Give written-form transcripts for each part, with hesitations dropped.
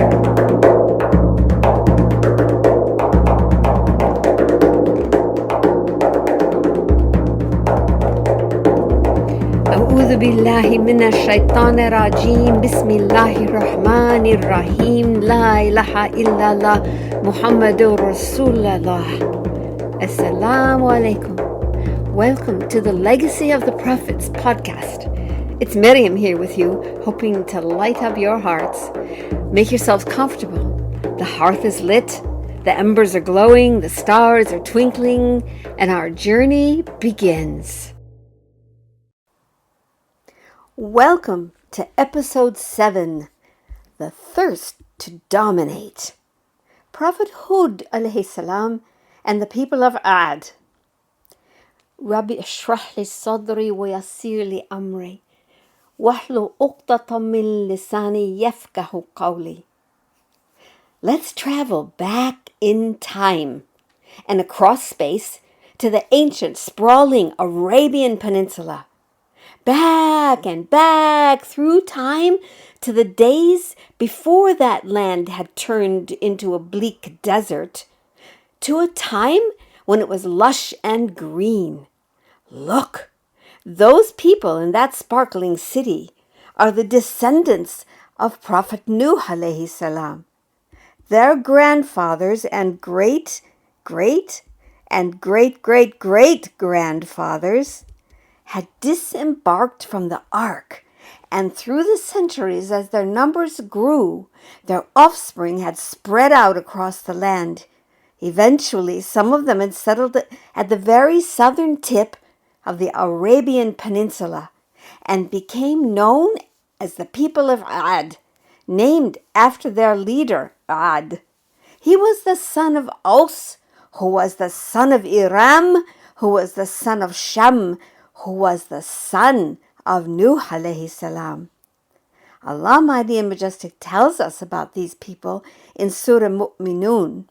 أعوذ بالله من الشيطان الرجيم بسم الله الرحمن الرحيم لا إله إلا الله محمد رسول الله السلام عليكم. Welcome to the Legacy of the Prophets podcast. It's Miriam here with you, hoping to light up your hearts. Make yourselves comfortable. The hearth is lit, the embers are glowing, the stars are twinkling, and our journey begins. Welcome to episode 7, The Thirst to Dominate. Prophet HUD, aleyhisalam, and the people of HUD. Rabbi اشرح لي صدري ويسر لي أمري واحلل عقدة من لساني يفقهوا قولي. Let's travel back in time and across space to the ancient, sprawling Arabian Peninsula. Back and back through time to the days before that land had turned into a bleak desert, to a time when it was lush and green. Look, those people in that sparkling city are the descendants of Prophet Nuh alayhi salam. Their grandfathers and great grandfathers had disembarked from the ark, and through the centuries, as their numbers grew, their offspring had spread out across the land. Eventually, some of them had settled at the very southern tip of the Arabian Peninsula and became known as the people of HUD, named after their leader, HUD. He was the son of Aus, who was the son of Iram, who was the son of Sham, who was the son of Nuh alayhi salam. Allah Mighty and Majestic tells us about these people in Surah Mu'minun.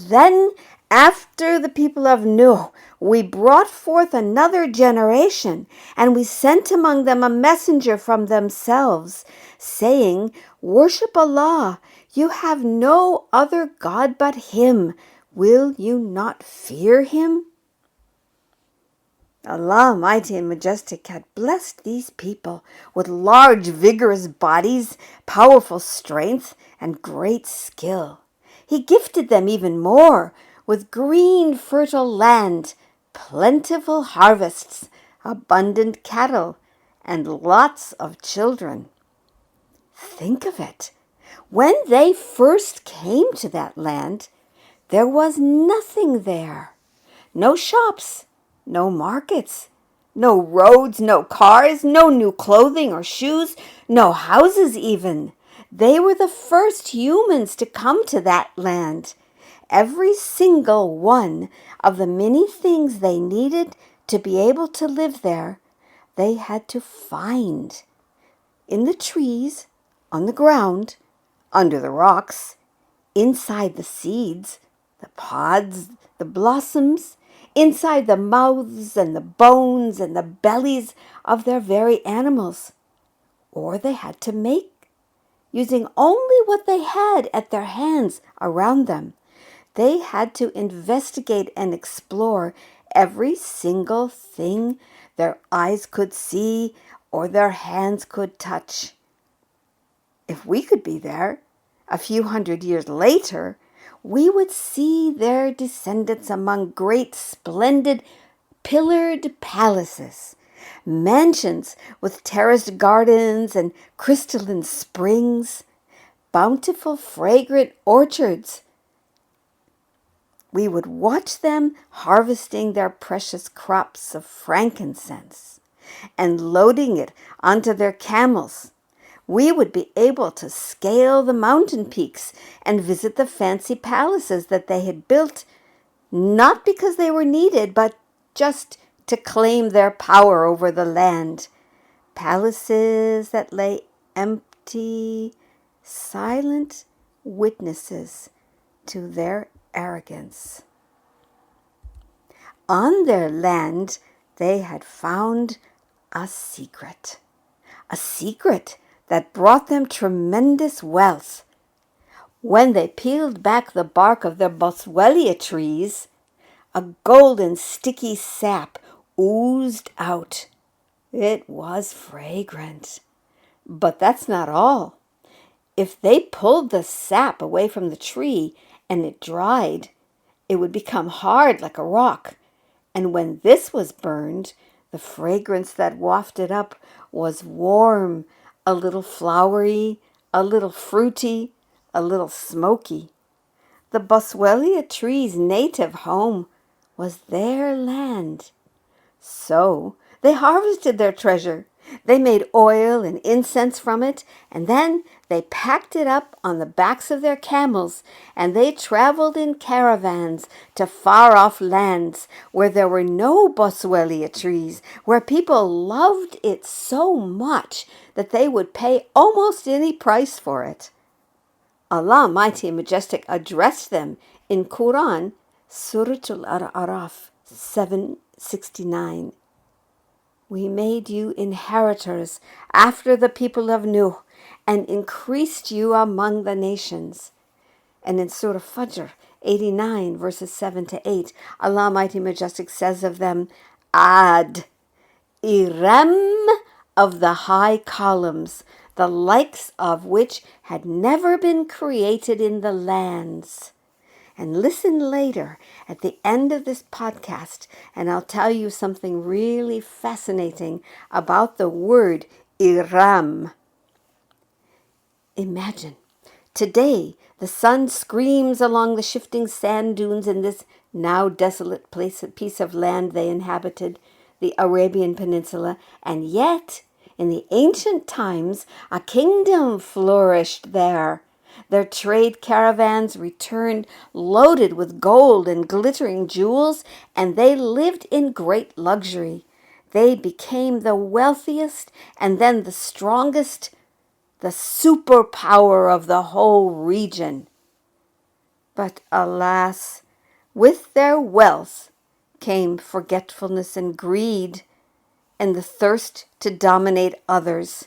Then, after the people of Nuh, we brought forth another generation, and we sent among them a messenger from themselves, saying, Worship Allah, you have no other God but Him. Will you not fear Him? Allah Mighty and Majestic had blessed these people with large, vigorous bodies, powerful strength, and great skill. He gifted them even more with green, fertile land, plentiful harvests, abundant cattle, and lots of children. Think of it. When they first came to that land, there was nothing there. No shops. No markets, no roads, no cars, no new clothing or shoes, no houses even. They were the first humans to come to that land. Every single one of the many things they needed to be able to live there, they had to find. In the trees, on the ground, under the rocks, inside the seeds, the pods, the blossoms, inside the mouths and the bones and the bellies of their very animals. Or they had to make, using only what they had at their hands around them. They had to investigate and explore every single thing their eyes could see or their hands could touch. If we could be there, a few hundred years later, we would see their descendants among great, splendid, pillared palaces, mansions with terraced gardens and crystalline springs, bountiful, fragrant orchards. We would watch them harvesting their precious crops of frankincense and loading it onto their camels. We would be able to scale the mountain peaks and visit the fancy palaces that they had built, not because they were needed, but just to claim their power over the land. Palaces that lay empty, silent witnesses to their arrogance. On their land, they had found a secret that brought them tremendous wealth. When they peeled back the bark of their boswellia trees, a golden sticky sap oozed out. It was fragrant. But that's not all. If they pulled the sap away from the tree and it dried, it would become hard like a rock. And when this was burned, the fragrance that wafted up was warm, a little flowery, a little fruity, a little smoky. The boswellia tree's native home was their land. So they harvested their treasure. They made oil and incense from it, and then they packed it up on the backs of their camels, and they traveled in caravans to far-off lands where there were no boswellia trees, where people loved it so much that they would pay almost any price for it. Allah, Mighty and Majestic, addressed them in Quran, Surah Al-Araf 769. We made you inheritors after the people of Nuh and increased you among the nations. And in Surah Fajr 89, verses 7 to 8, Allah Mighty Majestic says of them, Ad, Iram of the high columns, the likes of which had never been created in the lands. And listen later at the end of this podcast, and I'll tell you something really fascinating about the word Iram. Imagine, today the sun screams along the shifting sand dunes in this now desolate piece of land they inhabited, the Arabian Peninsula, and yet, in the ancient times, a kingdom flourished there. Their trade caravans returned loaded with gold and glittering jewels, and they lived in great luxury. They became the wealthiest and then the strongest, the superpower of the whole region. But alas, with their wealth came forgetfulness and greed, and the thirst to dominate others.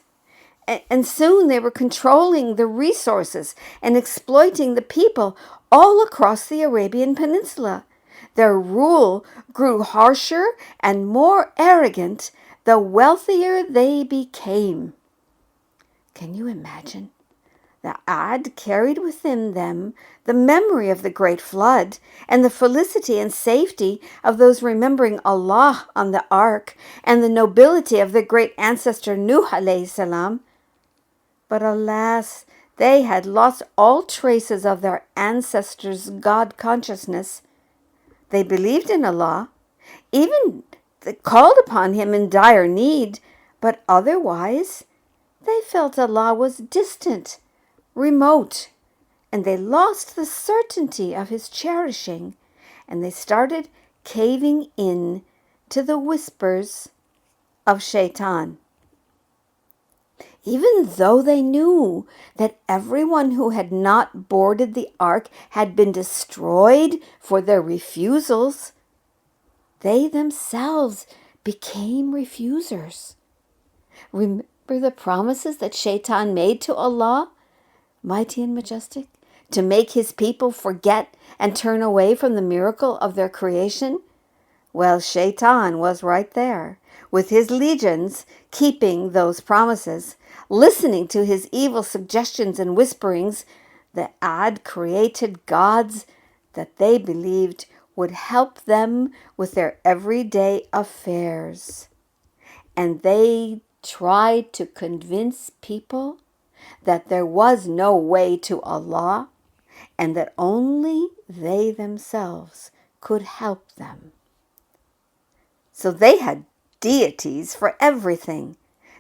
And soon they were controlling the resources and exploiting the people all across the Arabian Peninsula. Their rule grew harsher and more arrogant the wealthier they became. Can you imagine? The Ad carried within them the memory of the great flood and the felicity and safety of those remembering Allah on the ark and the nobility of their great ancestor Nuh aleyhisalam. But alas, they had lost all traces of their ancestors' God consciousness. They believed in Allah, even called upon Him in dire need, but otherwise they felt Allah was distant, remote, and they lost the certainty of His cherishing, and they started caving in to the whispers of Shaitan. Even though they knew that everyone who had not boarded the ark had been destroyed for their refusals, they themselves became refusers. Remember the promises that Shaitan made to Allah, Mighty and Majestic, to make His people forget and turn away from the miracle of their creation? Well, Shaitan was right there, with his legions keeping those promises. Listening to his evil suggestions and whisperings, the Ad created gods that they believed would help them with their everyday affairs. And they tried to convince people that there was no way to Allah and that only they themselves could help them. So they had deities for everything.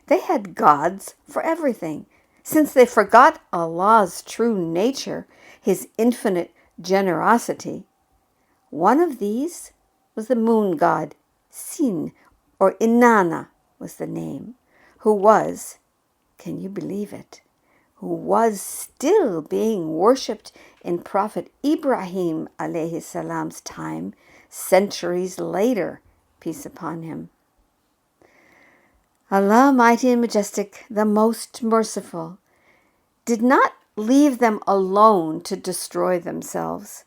They had gods for everything. Since they forgot Allah's true nature, His infinite generosity, one of these was the moon god, Sin, or Inanna was the name, who was, can you believe it, who was still being worshipped in Prophet Ibrahim aleyhisalam's time, centuries later, peace upon him. Allah, mighty and majestic, the most merciful, did not leave them alone to destroy themselves.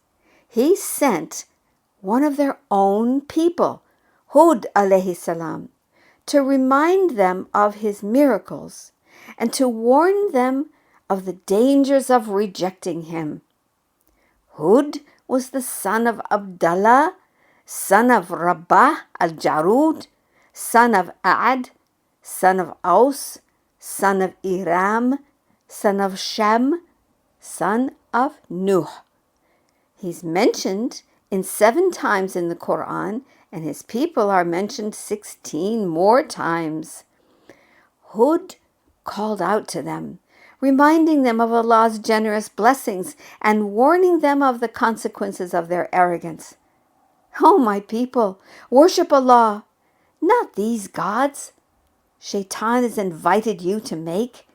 He sent one of their own people, HUD aleyhisalam, to remind them of his miracles and to warn them of the dangers of rejecting him. HUD was the son of Abdallah, son of Rabbah al-Jarud, son of Ad, son of Aus, son of Iram, son of Shem, son of Nuh. He's mentioned 7 times in the Quran, and his people are mentioned 16 more times. HUD called out to them, reminding them of Allah's generous blessings and warning them of the consequences of their arrogance. Oh, my people, worship Allah, not these gods Shaitan has invited you to make.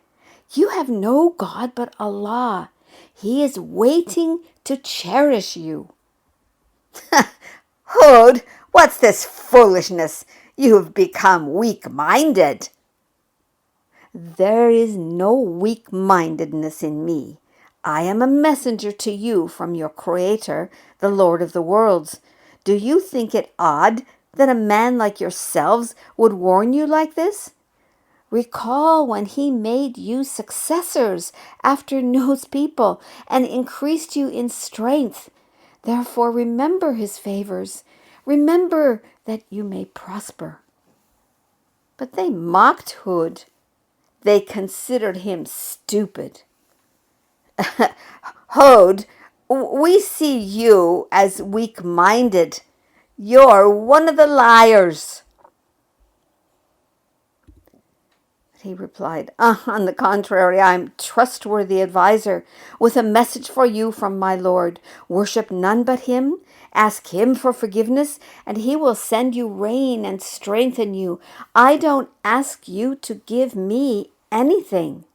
You have no God but Allah. He is waiting to cherish you. HUD, what's this foolishness? You have become weak-minded. There is no weak-mindedness in me. I am a messenger to you from your Creator, the Lord of the worlds. Do you think it odd that a man like yourselves would warn you like this? Recall when he made you successors after Noah's people and increased you in strength. Therefore remember his favors. Remember that you may prosper. But they mocked HUD. They considered him stupid. HUD, we see you as weak-minded. You're one of the liars. He replied, on the contrary, I am a trustworthy advisor with a message for you from my Lord. Worship none but him. Ask him for forgiveness, and he will send you rain and strengthen you. I don't ask you to give me anything.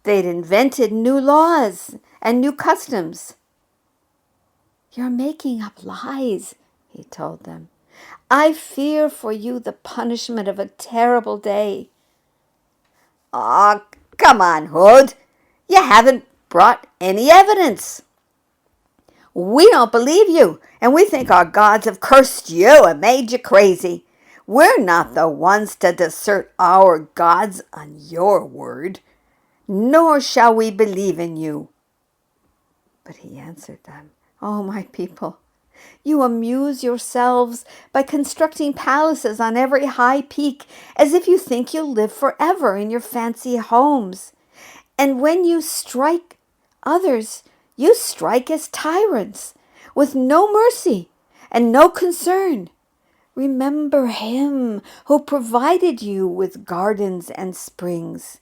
They'd invented new laws and new customs. You're making up lies, he told them. I fear for you the punishment of a terrible day. Oh, come on, HUD. You haven't brought any evidence. We don't believe you, and we think our gods have cursed you and made you crazy. We're not the ones to desert our gods on your word, nor shall we believe in you. But he answered them, Oh, my people, you amuse yourselves by constructing palaces on every high peak, as if you think you'll live forever in your fancy homes. And when you strike others, you strike as tyrants, with no mercy and no concern. Remember him who provided you with gardens and springs.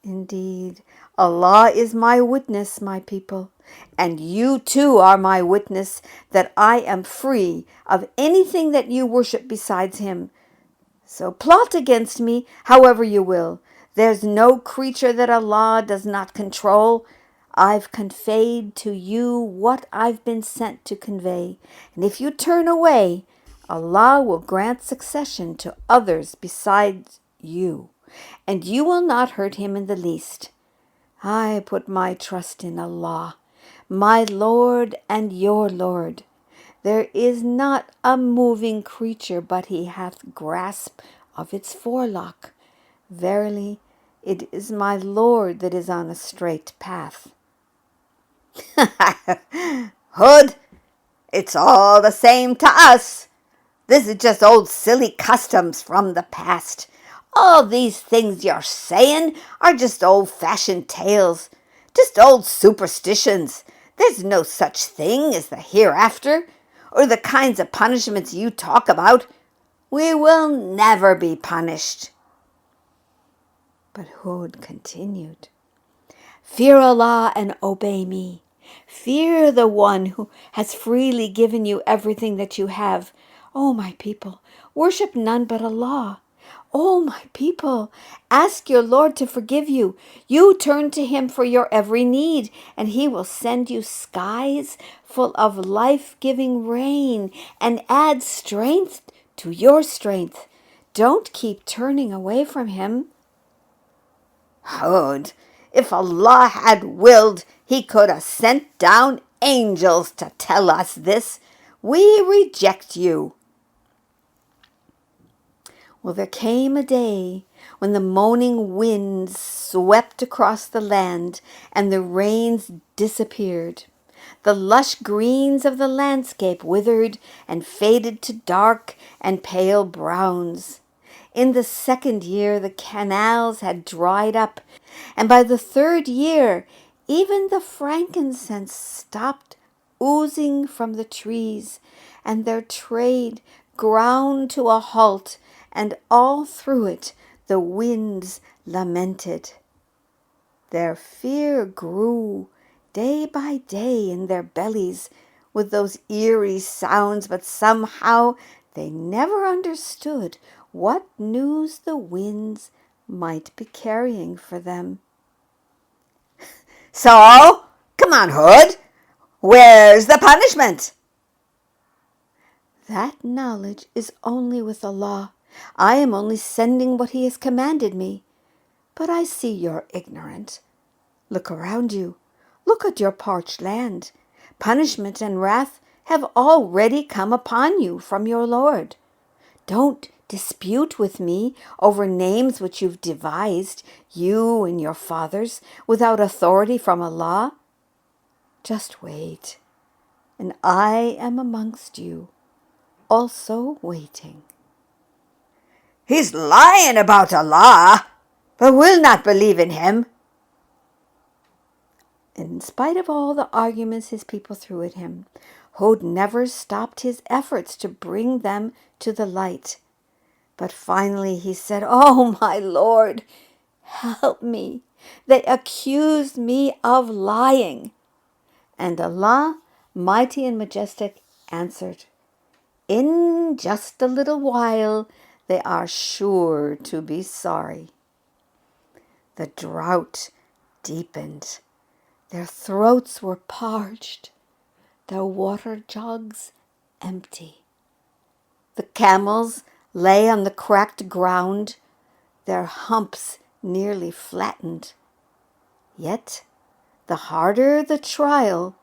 Indeed, Allah is my witness, my people, and you too are my witness that I am free of anything that you worship besides him. So plot against me however you will. There's no creature that Allah does not control. I've conveyed to you what I've been sent to convey, and if you turn away, Allah will grant succession to others besides you, and you will not hurt him in the least. I put my trust in Allah, my Lord and your Lord. There is not a moving creature but he hath grasp of its forelock. Verily, it is my Lord that is on a straight path. HUD, it's all the same to us. This is just old silly customs from the past. All these things you're saying are just old-fashioned tales, just old superstitions. There's no such thing as the hereafter, or the kinds of punishments you talk about. We will never be punished. But HUD continued, Fear Allah and obey me. Fear the one who has freely given you everything that you have. O my people, worship none but Allah. O my people, ask your Lord to forgive you. You turn to him for your every need, and he will send you skies full of life-giving rain and add strength to your strength. Don't keep turning away from him. HUD, if Allah had willed, he could have sent down angels to tell us this. We reject you. Well, there came a day when the moaning winds swept across the land and the rains disappeared. The lush greens of the landscape withered and faded to dark and pale browns. In the second year, the canals had dried up, and by the third year, even the frankincense stopped oozing from the trees, and their trade ground to a halt, and all through it the winds lamented. Their fear grew day by day in their bellies with those eerie sounds, but somehow they never understood what news the winds might be carrying for them. So, come on, HUD, where's the punishment? That knowledge is only with Allah. I am only sending what He has commanded me. But I see you're ignorant. Look around you. Look at your parched land. Punishment and wrath have already come upon you from your Lord. Don't dispute with me over names which you've devised, you and your fathers, without authority from Allah. Just wait, and I am amongst you, also waiting. He's lying about Allah, but we'll not believe in him. In spite of all the arguments his people threw at him, HUD never stopped his efforts to bring them to the light. But finally he said, "Oh, my Lord, help me. They accused me of lying." And Allah, mighty and majestic, answered, "In just a little while they are sure to be sorry." The drought deepened. Their throats were parched, their water jugs empty. The camels lay on the cracked ground, their humps nearly flattened. Yet, the harder the trial,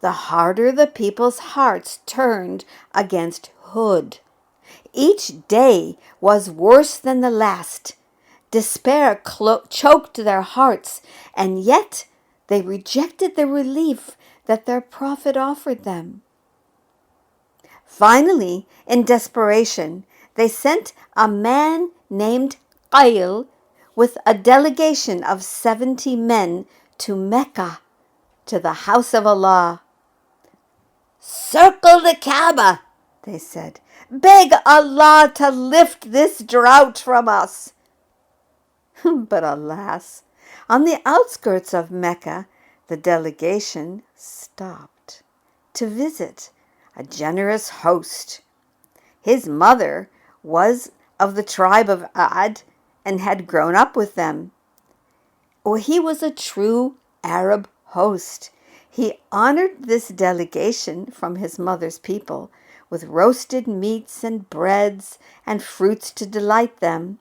the harder the people's hearts turned against HUD. Each day was worse than the last. Despair choked their hearts, and yet they rejected the relief that their prophet offered them. Finally, in desperation, they sent a man named Qail with a delegation of 70 men to Mecca, to the house of Allah. "Circle the Kaaba," they said. "Beg Allah to lift this drought from us." But alas, on the outskirts of Mecca, the delegation stopped to visit a generous host. His mother was of the tribe of Ad and had grown up with them. He was a true Arab host. He honored this delegation from his mother's people with roasted meats and breads and fruits to delight them.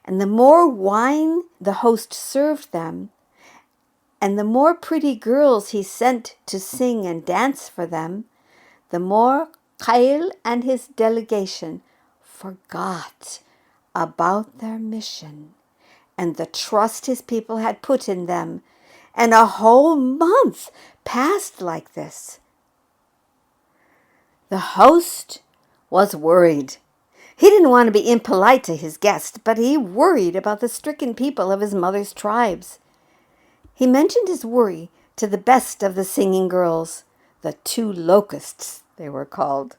And the more wine the host served them, and the more pretty girls he sent to sing and dance for them, the more Qail and his delegation forgot about their mission and the trust his people had put in them, and a whole month passed like this. The host was worried. He didn't want to be impolite to his guest, but he worried about the stricken people of his mother's tribes. He mentioned his worry to the best of the singing girls, the 2 locusts they were called.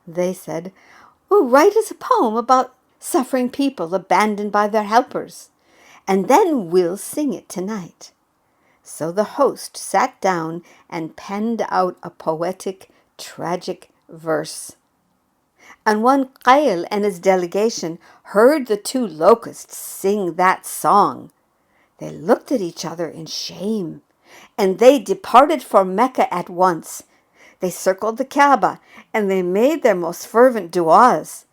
They said, "Oh, write us a poem about suffering people abandoned by their helpers, and then we'll sing it tonight." So the host sat down and penned out a poetic, tragic verse. And when Qail and his delegation heard the 2 locusts sing that song, they looked at each other in shame, and they departed for Mecca at once. They circled the Kaaba, and they made their most fervent du'as.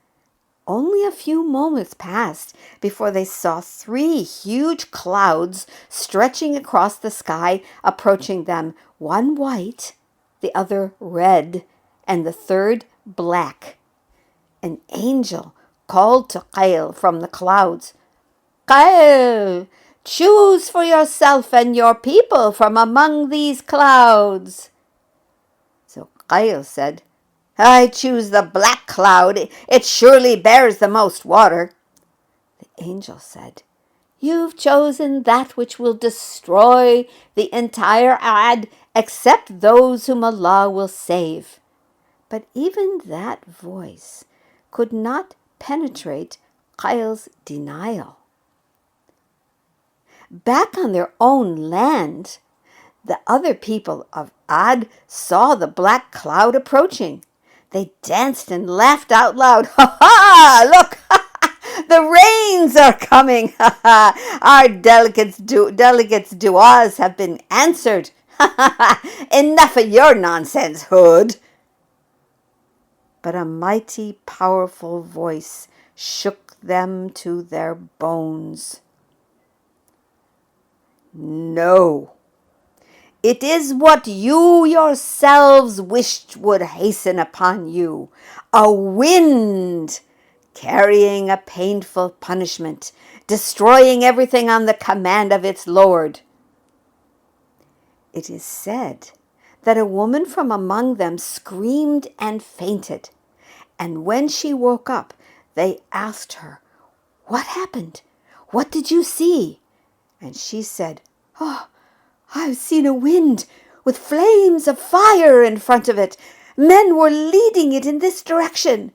Only a few moments passed before they saw 3 huge clouds stretching across the sky, approaching them, one white, the other red, and the third black. An angel called to Qail from the clouds, "Qail, choose for yourself and your people from among these clouds." So Qail said, "I choose the black cloud. It surely bears the most water." The angel said, "You've chosen that which will destroy the entire Ad, except those whom Allah will save." But even that voice could not penetrate Qail's denial. Back on their own land, the other people of Ad saw the black cloud approaching. They danced and laughed out loud. "Ha ha! Look! The rains are coming! Ha ha! Our delegates' du'as have been answered! Ha ha ha! Enough of your nonsense, HUD!" But a mighty, powerful voice shook them to their bones. "No. It is what you yourselves wished would hasten upon you, a wind carrying a painful punishment, destroying everything on the command of its Lord." It is said that a woman from among them screamed and fainted, and when she woke up, they asked her, "What happened? What did you see?" And she said, "Oh, I've seen a wind with flames of fire in front of it. Men were leading it in this direction."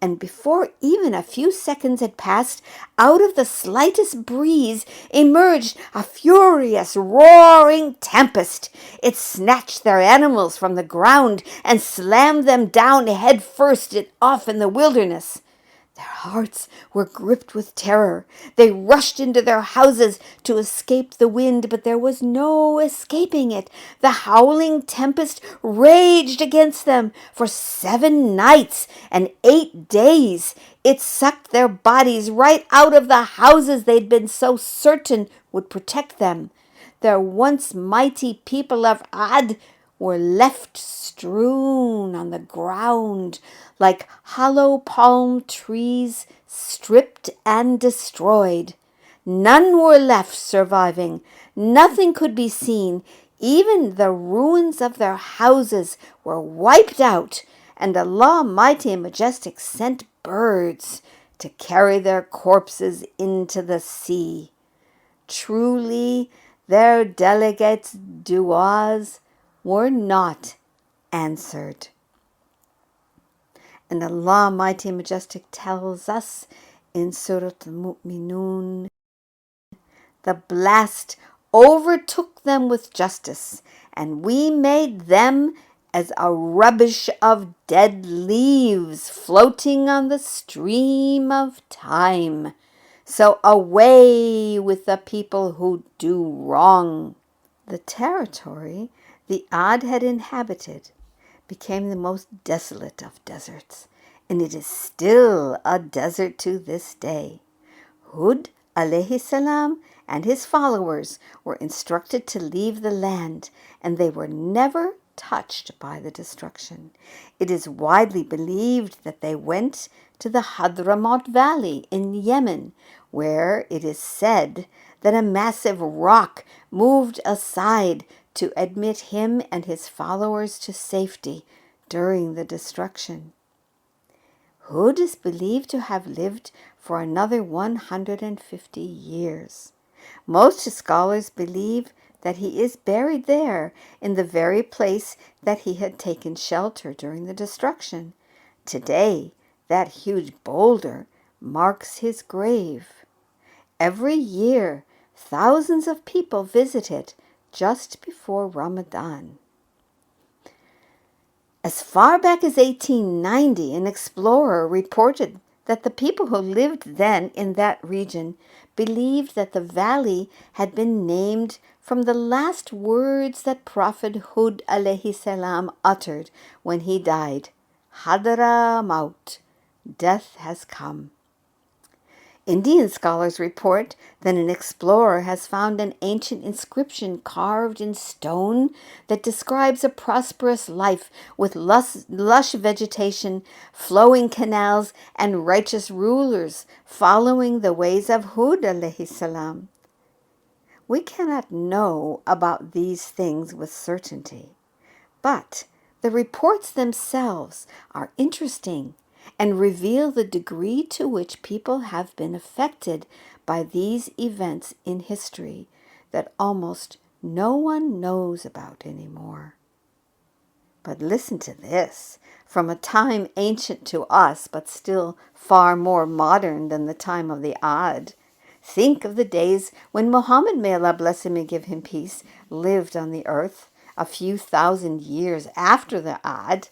And before even a few seconds had passed, out of the slightest breeze emerged a furious, roaring tempest. It snatched their animals from the ground and slammed them down head first off in the wilderness. Their hearts were gripped with terror. They rushed into their houses to escape the wind, but there was no escaping it. The howling tempest raged against them for 7 nights and 8 days. It sucked their bodies right out of the houses they'd been so certain would protect them. Their once mighty people of Ad were left strewn on the ground like hollow palm trees, stripped and destroyed. None were left surviving. Nothing could be seen. Even the ruins of their houses were wiped out, and Allah Mighty and Majestic sent birds to carry their corpses into the sea. Truly, their delegates' du'as were not answered. And Allah Mighty and Majestic tells us in Surah Al-Mu'minun, the blast overtook them with justice, and we made them as a rubbish of dead leaves floating on the stream of time. So away with the people who do wrong. The territory the Ad had inhabited became the most desolate of deserts, and it is still a desert to this day. HUD, aleyhisalam, and his followers were instructed to leave the land, and they were never touched by the destruction. It is widely believed that they went to the Hadramaut Valley in Yemen, where it is said that a massive rock moved aside to admit him and his followers to safety during the destruction. HUD is believed to have lived for another 150 years. Most scholars believe that he is buried there in the very place that he had taken shelter during the destruction. Today, that huge boulder marks his grave. Every year, thousands of people visit it just before Ramadan. As far back as 1890, an explorer reported that the people who lived then in that region believed that the valley had been named from the last words that Prophet HUD alayhi salam uttered when he died, Hadramaut, Death has come. Indian scholars report that an explorer has found an ancient inscription carved in stone that describes a prosperous life with lush vegetation, flowing canals, and righteous rulers following the ways of HUD, aleyhisalam. We cannot know about these things with certainty, but the reports themselves are interesting and reveal the degree to which people have been affected by these events in history that almost no one knows about anymore. But listen to this, from a time ancient to us, but still far more modern than the time of the Ad. Think of the days when Muhammad, may Allah bless him and give him peace, lived on the earth a few thousand years after the Ad.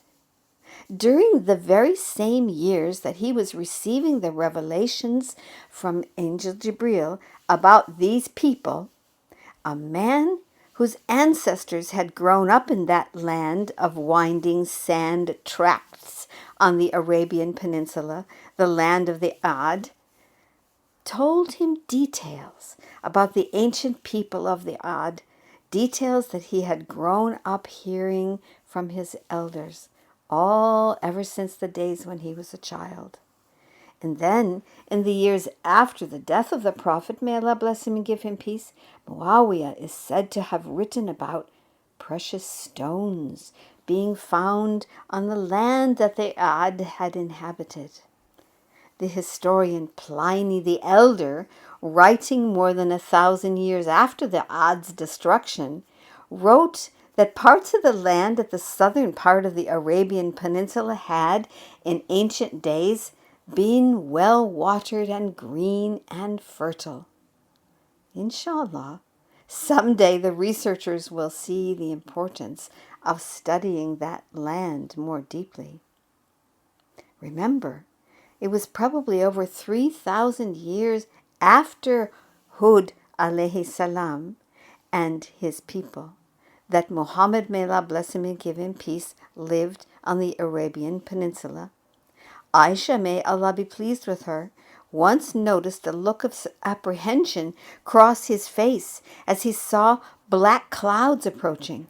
During the very same years that he was receiving the revelations from Angel Jibril about these people, a man whose ancestors had grown up in that land of winding sand tracts on the Arabian Peninsula, the land of the Ad, told him details about the ancient people of the Ad, details that he had grown up hearing from his elders, all ever since the days when he was a child. And then, in the years after the death of the Prophet, may Allah bless him and give him peace, Muawiyah is said to have written about precious stones being found on the land that the Ad had inhabited. The historian Pliny the Elder, writing more than 1,000 years after the Ad's destruction, wrote that parts of the land at the southern part of the Arabian Peninsula had, in ancient days, been well watered and green and fertile. Inshallah, someday the researchers will see the importance of studying that land more deeply. Remember, it was probably over 3,000 years after Hud aleyhisalam and his people that Muhammad, may Allah bless him and give him peace, lived on the Arabian Peninsula. Aisha, may Allah be pleased with her, once noticed a look of apprehension cross his face as he saw black clouds approaching.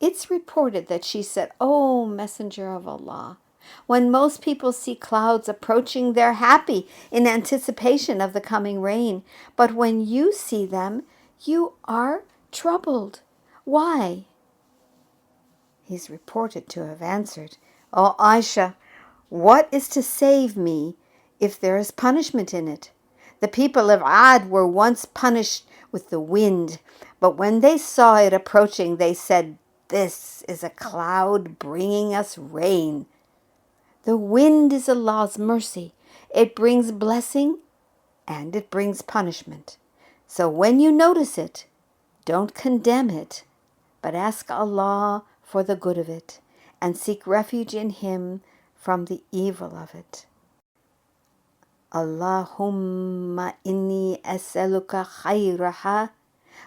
It's reported that she said, "Oh, Messenger of Allah, when most people see clouds approaching, they're happy in anticipation of the coming rain. But when you see them, you are troubled. Why?" He's reported to have answered, "Oh, Aisha, what is to save me if there is punishment in it? The people of Ad were once punished with the wind, but when they saw it approaching, they said, 'This is a cloud bringing us rain.' The wind is Allah's mercy. It brings blessing and it brings punishment. So when you notice it, don't condemn it, but ask Allah for the good of it and seek refuge in Him from the evil of it. Allahumma inni as'aluka khayraha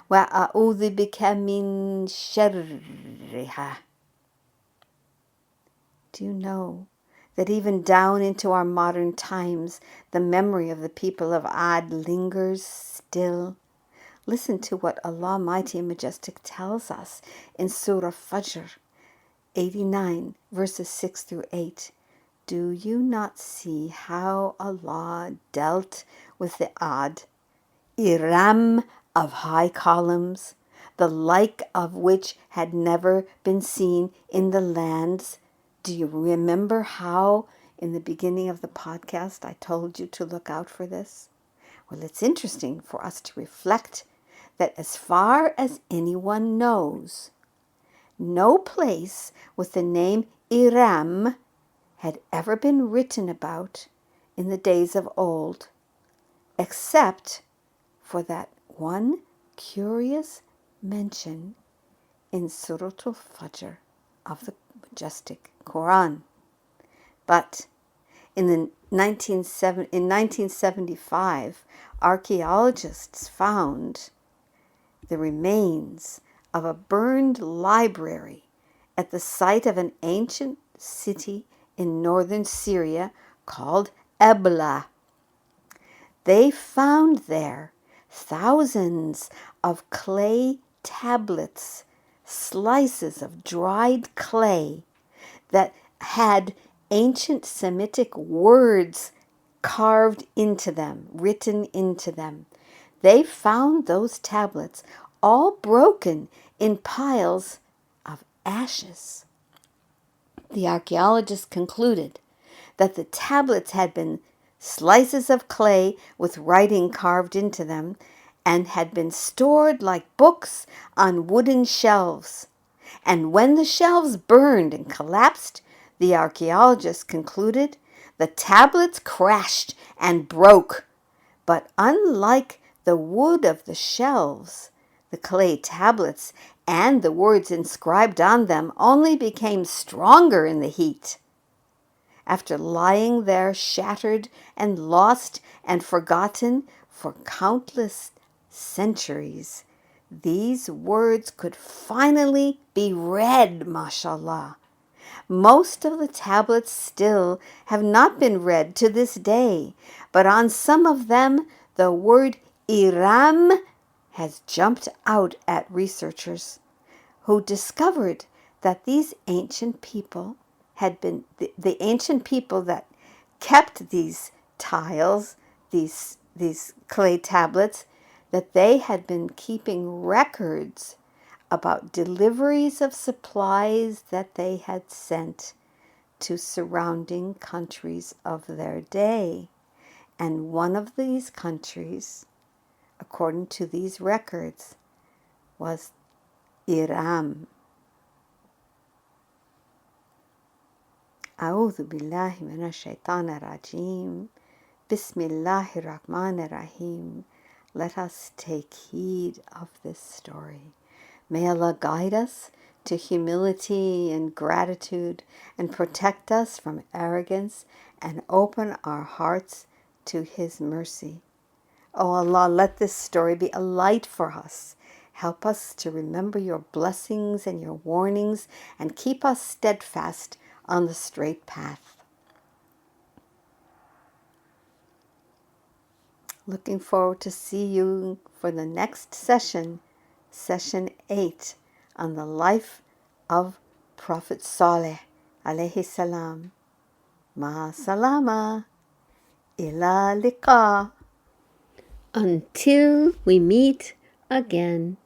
wa a'udhu bika min sharriha." Do you know that even down into our modern times, the memory of the people of Ad lingers still? Listen to what Allah Mighty and Majestic tells us in Surah Fajr 89, verses 6 through 8. Do you not see how Allah dealt with the Ad, Iram of high columns, the like of which had never been seen in the lands? Do you remember how in the beginning of the podcast I told you to look out for this? Well, it's interesting for us to reflect that as far as anyone knows, no place with the name Iram had ever been written about in the days of old, except for that one curious mention in Surah Al-Fajr of the majestic Quran. But in 1975, archaeologists found the remains of a burned library at the site of an ancient city in northern Syria called Ebla. They found there thousands of clay tablets, slices of dried clay that had ancient Semitic words carved into them, written into them. They found those tablets all broken in piles of ashes. The archaeologists concluded that the tablets had been slices of clay with writing carved into them and had been stored like books on wooden shelves. And when the shelves burned and collapsed, the archaeologists concluded the tablets crashed and broke. But unlike the wood of the shelves, the clay tablets and the words inscribed on them only became stronger in the heat. After lying there shattered and lost and forgotten for countless centuries, these words could finally be read, mashallah. Most of the tablets still have not been read to this day, but on some of them the word Iram has jumped out at researchers who discovered that these ancient people had been the ancient people that kept these tiles, these clay tablets, that they had been keeping records about deliveries of supplies that they had sent to surrounding countries of their day. And one of these countries, according to these records, was Iran. أعوذ بالله من الشيطان الرجيم. بسم الله الرحمن الرحيم. Let us take heed of this story. May Allah guide us to humility and gratitude and protect us from arrogance and open our hearts to His mercy. Oh Allah, let this story be a light for us. Help us to remember your blessings and your warnings and keep us steadfast on the straight path. Looking forward to see you for the next session, Session 8, on the life of Prophet Saleh, aleyhisalam. Ma salama. Ila liqa. Until we meet again.